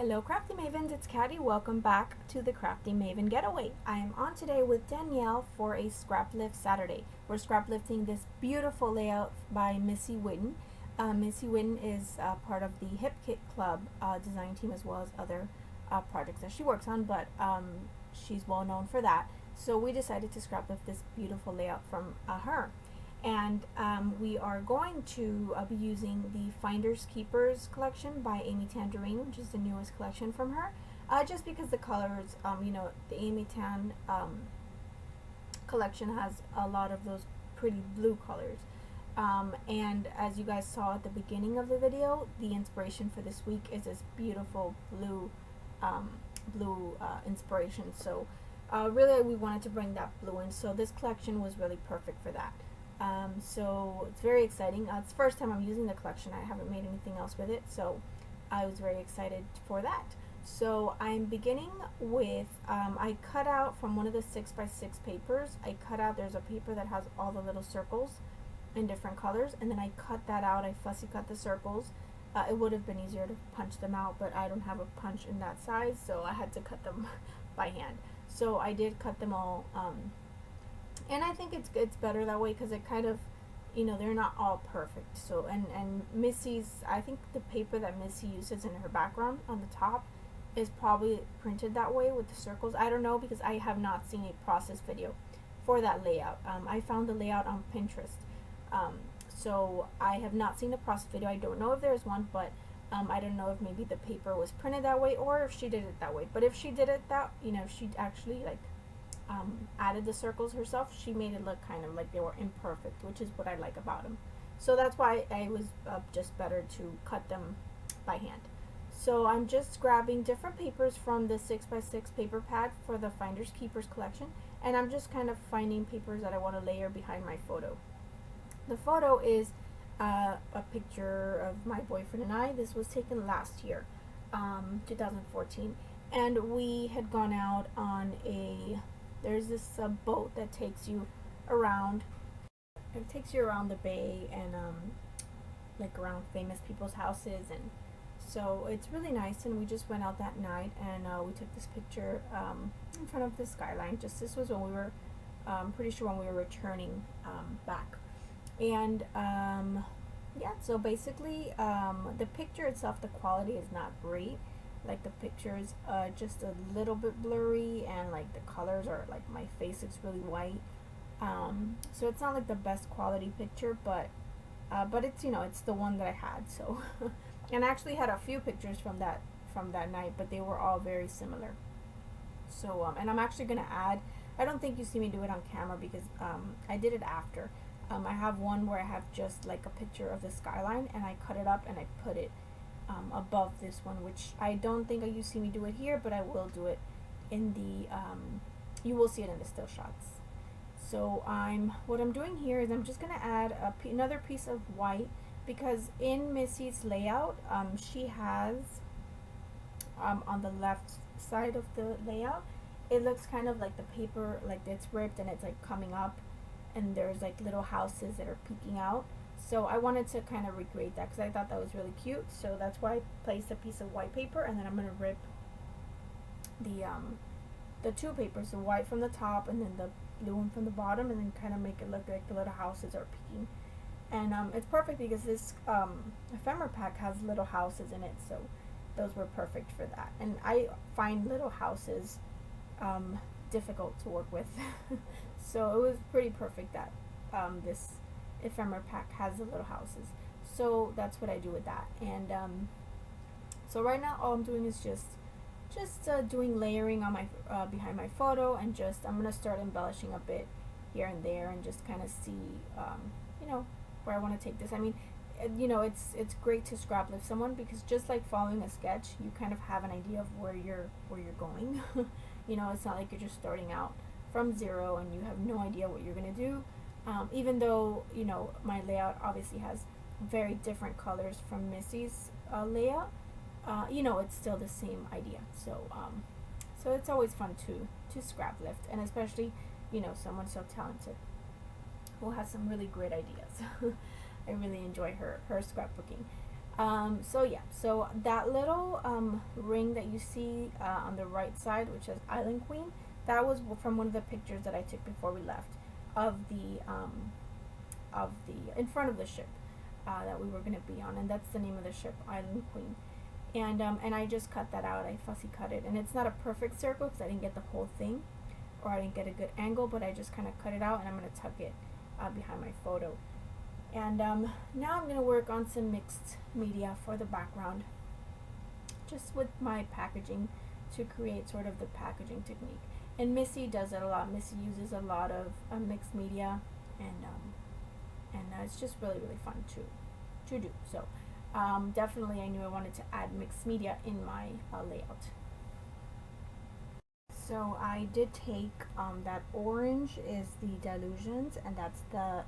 Hello Crafty Mavens, it's Katty. Welcome back to the Crafty Maven Getaway. I am on today with Danielle for a Scraplift Saturday. We're scraplifting this beautiful layout by Missy Whitten. Missy Whitten is part of the Hip Kit Club design team as well as other projects that she works on, but she's well known for that. So we decided to scraplift this beautiful layout from her. And we are going to be using the Finders Keepers collection by Amy Tangerine, which is the newest collection from her, just because the colors, the Amy Tan collection has a lot of those pretty blue colors. And as you guys saw at the beginning of the video, the inspiration for this week is this beautiful blue inspiration. So really we wanted to bring that blue in, so this collection was really perfect for that. So it's very exciting. It's the first time I'm using the collection. I haven't made anything else with it, so I was very excited for that. So I'm beginning with, I cut out from one of the 6x6 papers, there's a paper that has all the little circles in different colors, and then I cut that out. I fussy cut the circles. It would have been easier to punch them out, but I don't have a punch in that size, so I had to cut them by hand. So I did cut them all, and I think it's better that way because it kind of, they're not all perfect. So and Missy's, I think the paper that Missy uses in her background on the top is probably printed that way with the circles. I don't know because I have not seen a process video for that layout. I found the layout on Pinterest, so I have not seen a process video. I don't know if there's one, but I don't know if maybe the paper was printed that way or if she did it that way. But if she did it that, she actually added the circles herself, she made it look kind of like they were imperfect, which is what I like about them. So that's why I was just better to cut them by hand. So I'm just grabbing different papers from the 6x6 paper pad for the Finders Keepers collection, and I'm just kind of finding papers that I want to layer behind my photo. The photo is a picture of my boyfriend and I. This was taken last year, 2014, and we had gone out on there's this boat that takes you around. It takes you around the bay and like around famous people's houses, and so it's really nice. And we just went out that night and we took this picture in front of the Skyline. This was when we were pretty sure when we were returning back. And yeah, so basically the picture itself, the quality is not great. Like the picture is just a little bit blurry, and like the colors are like, my face is really white, so it's not like the best quality picture, but it's it's the one that I had. So and I actually had a few pictures from that night, but they were all very similar. So and I'm actually gonna add, I don't think you see me do it on camera because I did it after. I have one where I have just like a picture of the Skyline, and I cut it up and I put it above this one, which I don't think you see me do it here, but I will do it in the you will see it in the still shots. So what I'm doing here is I'm just gonna add another piece of white, because in Missy's layout she has on the left side of the layout, it looks kind of like the paper, like it's ripped and it's like coming up, and there's like little houses that are peeking out. So I wanted to kind of recreate that because I thought that was really cute. So that's why I placed a piece of white paper, and then I'm going to rip the two papers, the white from the top and then the blue one from the bottom, and then kind of make it look like the little houses are peeking. And it's perfect because this ephemera pack has little houses in it, so those were perfect for that. And I find little houses difficult to work with, so it was pretty perfect that this ephemera pack has the little houses. So that's what I do with that. And so right now all I'm doing is just doing layering on my behind my photo, and I'm gonna start embellishing a bit here and there, and just kind of see where I want to take this. I mean, it's great to scraplift someone, because just like following a sketch, you kind of have an idea of where you're going. It's not like you're just starting out from zero and you have no idea what you're gonna do. Even though my layout obviously has very different colors from Missy's layout, it's still the same idea. So so it's always fun to scraplift, and especially someone so talented who has some really great ideas. I really enjoy her scrapbooking. So yeah, so that little ring that you see on the right side, which says Island Queen, that was from one of the pictures that I took before we left of the in front of the ship that we were going to be on, and that's the name of the ship, Island Queen. And I just cut that out. I fussy cut it, and it's not a perfect circle because I didn't get the whole thing, or I didn't get a good angle, but I just kind of cut it out, and I'm going to tuck it behind my photo. And now I'm going to work on some mixed media for the background, just with my packaging, to create sort of the packaging technique. And Missy does it a lot. Missy uses a lot of mixed media, and it's just really fun to do. So definitely I knew I wanted to add mixed media in my layout. So I did take that orange is the Delusions, and that's the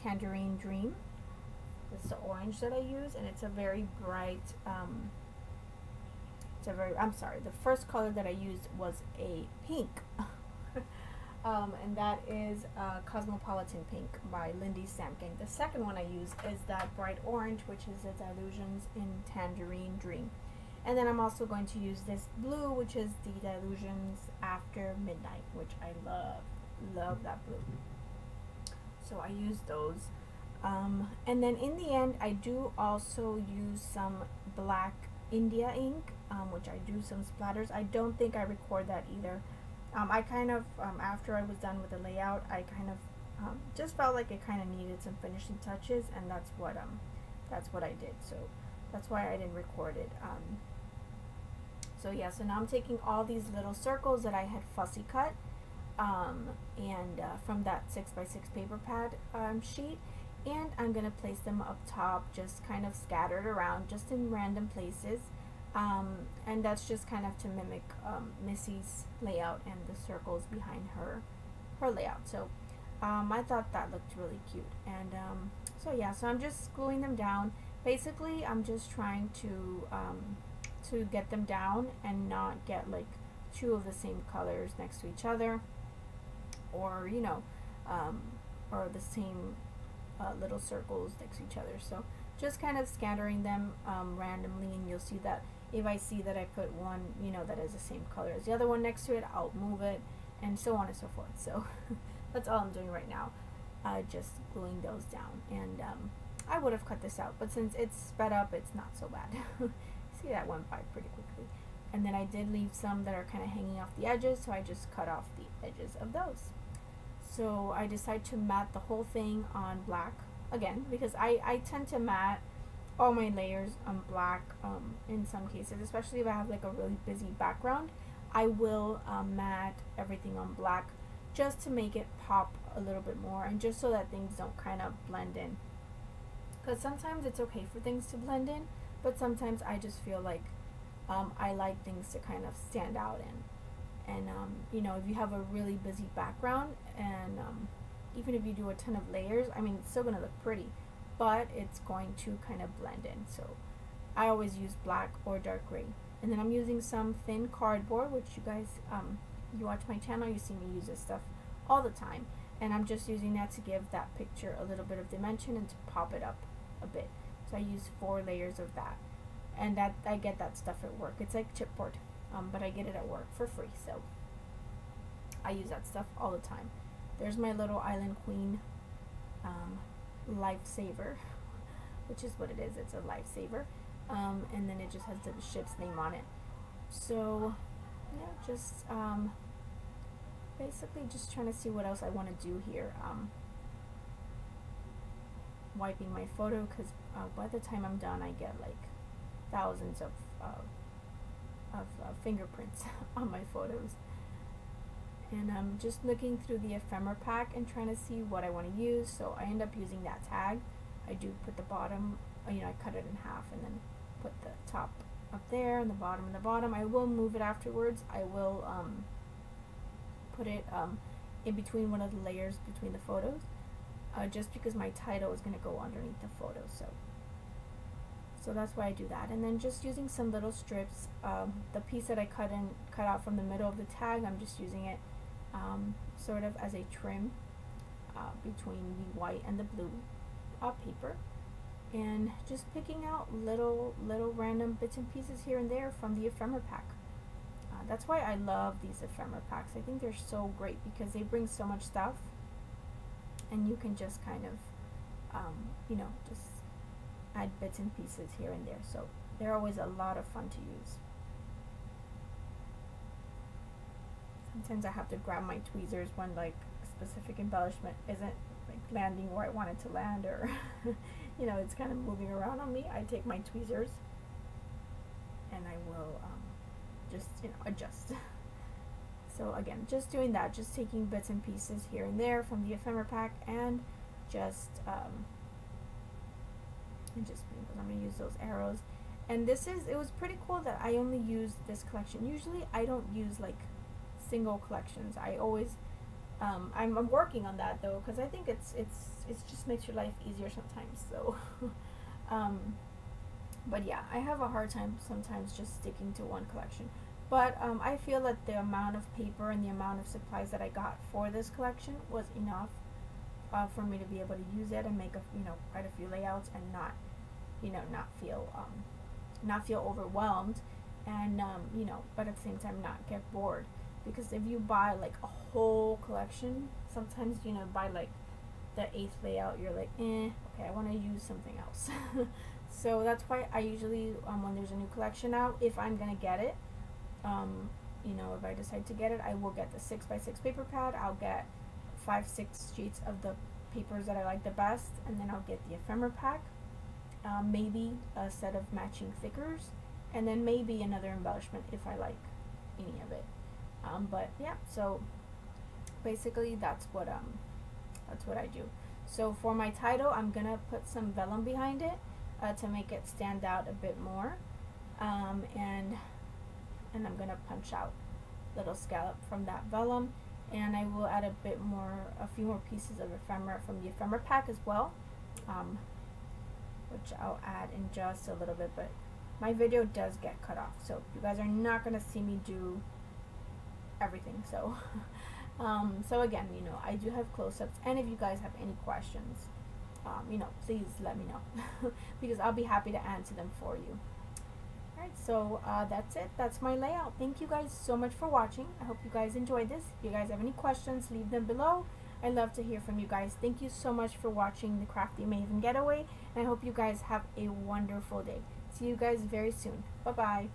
Tangerine Dream. It's the orange that I use, and it's a very bright I'm sorry, the first color that I used was a pink. And that is Cosmopolitan Pink by Lindy Samking. The second one I use is that bright orange, which is the Delusions in Tangerine Dream. And then I'm also going to use this blue, which is the Delusions After Midnight, which I love that blue. So I use those. And then in the end, I do also use some black India ink, which I do some splatters. I don't think I record that either. I kind of, after I was done with the layout, I kind of just felt like it kind of needed some finishing touches, and that's what I did. So that's why I didn't record it. So yeah, so now I'm taking all these little circles that I had fussy cut, and from that 6x6 paper pad sheet, and I'm gonna place them up top, just kind of scattered around, just in random places. And that's just kind of to mimic Missy's layout and the circles behind her layout. So I thought that looked really cute. And so yeah, so I'm just gluing them down. Basically, I'm just trying to get them down and not get like two of the same colors next to each other, or you know, or the same little circles next to each other. So just kind of scattering them randomly, and you'll see that if I see that I put one, you know, that is the same color as the other one next to it, I'll move it, and so on and so forth. So that's all I'm doing right now, just gluing those down. And I would have cut this out, but since it's sped up, it's not so bad. See, that went by pretty quickly. And then I did leave some that are kind of hanging off the edges, so I just cut off the edges of those. So I decided to matte the whole thing on black again, because I tend to matte all my layers on black in some cases, especially if I have like a really busy background. I will matte everything on black just to make it pop a little bit more, and just so that things don't kind of blend in, because sometimes it's okay for things to blend in, but sometimes I just feel like I like things to kind of stand out and you know, if you have a really busy background, and even if you do a ton of layers, I mean, it's still gonna look pretty, but it's going to kind of blend in. So I always use black or dark gray. And then I'm using some thin cardboard, which you guys, you watch my channel, you see me use this stuff all the time, and I'm just using that to give that picture a little bit of dimension and to pop it up a bit. So I use 4 layers of that, and that I get that stuff at work. It's like chipboard, but I get it at work for free, so I use that stuff all the time. There's my little Island Queen lifesaver, which is what it is. It's a lifesaver, and then it just has the ship's name on it. So yeah, just basically just trying to see what else I want to do here. Wiping my photo, because by the time I'm done, I get like thousands of fingerprints on my photos. And I'm just looking through the ephemera pack and trying to see what I want to use. So I end up using that tag. I do put the bottom, you know, I cut it in half and then put the top up there and the bottom in the bottom. I will move it afterwards. I will put it in between one of the layers between the photos, just because my title is going to go underneath the photo. So that's why I do that. And then just using some little strips, the piece that I cut out from the middle of the tag, I'm just using it sort of as a trim between the white and the blue paper. and just picking out little random bits and pieces here and there from the ephemera pack. That's why I love these ephemera packs. I think they're so great because they bring so much stuff, and you can just kind of you know, just add bits and pieces here and there. So they're always a lot of fun to use. Sometimes I have to grab my tweezers when like a specific embellishment isn't like landing where I want it to land, or you know, it's kind of moving around on me. I take my tweezers and I will just, you know, adjust. So again, just doing that, just taking bits and pieces here and there from the ephemera pack, and just I'm going to use those arrows. And this is, it was pretty cool that I only used this collection. Usually I don't use like single collections. I always I'm working on that though, because I think it's just makes your life easier sometimes. So but yeah, I have a hard time sometimes just sticking to one collection. But I feel that the amount of paper and the amount of supplies that I got for this collection was enough for me to be able to use it and make you know, quite a few layouts, and not, you know, not feel overwhelmed, and you know, but at the same time not get bored. Because if you buy like a whole collection, sometimes, you know, by like the 8th layout you're like, okay, I want to use something else. So that's why I usually when there's a new collection out, if I'm gonna get it, you know, if I decide to get it, I will get the 6x6 paper pad. I'll get 5-6 sheets of the papers that I like the best, and then I'll get the ephemera pack, maybe a set of matching thickers, and then maybe another embellishment if I like any of it. But yeah, so basically that's what I do. So for my title, I'm gonna put some vellum behind it to make it stand out a bit more, and I'm gonna punch out little scallop from that vellum, and I will add a few more pieces of ephemera from the ephemera pack as well, which I'll add in just a little bit. But my video does get cut off, so you guys are not gonna see me do everything. So so again, you know, I do have close-ups, and if you guys have any questions, you know, please let me know because I'll be happy to answer them for you. Alright, so that's it. That's my layout. Thank you guys so much for watching. I hope you guys enjoyed this. If you guys have any questions, leave them below. I love to hear from you guys. Thank you so much for watching the Crafty Maven Getaway, and I hope you guys have a wonderful day. See you guys very soon. Bye bye.